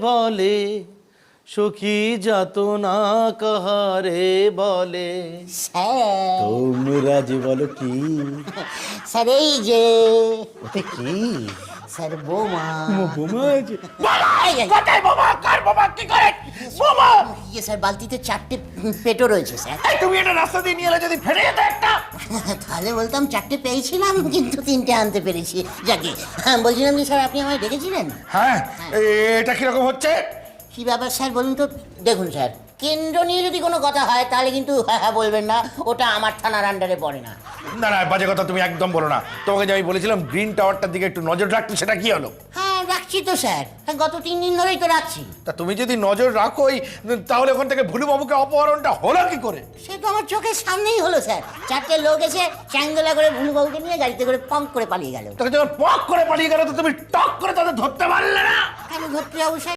বলে, সখী যাতনা কাহারে বলে। স্যার তোমরা যে বলো কি? স্যার এই যে ওতে কি? স্যার বোমা। বোমা আছে? কোথায় বোমা? কার বোমা? কি করে বোমা? ইয়ে স্যার বালতিতে 4টে পেটো রয়েছে স্যার। এই তুমি এটা রাস্তা দিয়ে নিয়ে এলে, যদি ফেলে যেত একটা। তাহলে বলতাম 4টে পেয়েছিলাম, কিন্তু 3টে আনতে পেরেছি। যাকে বলছিলাম যে স্যার আপনি আমায় ডেকেছিলেন? হ্যাঁ, এটা কিরকম হচ্ছে? কি ব্যাপার স্যার বলুন তো? দেখুন স্যার, কেন্দ্র নিয়ে যদি কোনো কথা হয় তাহলে কিন্তু হ্যাঁ বলবেন না, ওটা আমার থানার আন্ডারে পড়ে না। না না, বাজে কথা তুমি একদম বলো না। তোমাকে যে আমি বলেছিলাম গ্রিন টাওয়ারটার দিকে একটু নজর রাখতে, সেটা কি হলো? হ্যাঁ রাখছি তো স্যার, গত 3 দিন ধরেই তো রাখছি। তা তুমি যদি নজর রাখোই, তাহলে ওখান থেকে ভুলুবাবুকে অপহরণটা হলো কি করে? সে তো আমার চোখের সামনেই হলো স্যার। 4টে লোক এসে চ্যাঙ্গলা করে ভুলুবাবুকে নিয়ে গাড়িতে করে পঙ্ক করে পালিয়ে গেল। তোকে যখন পক করে পালিয়ে গেল, তো তুমি টক করে তাদের ধরতে পারলে না? কেন ধরতে যাবো স্যার?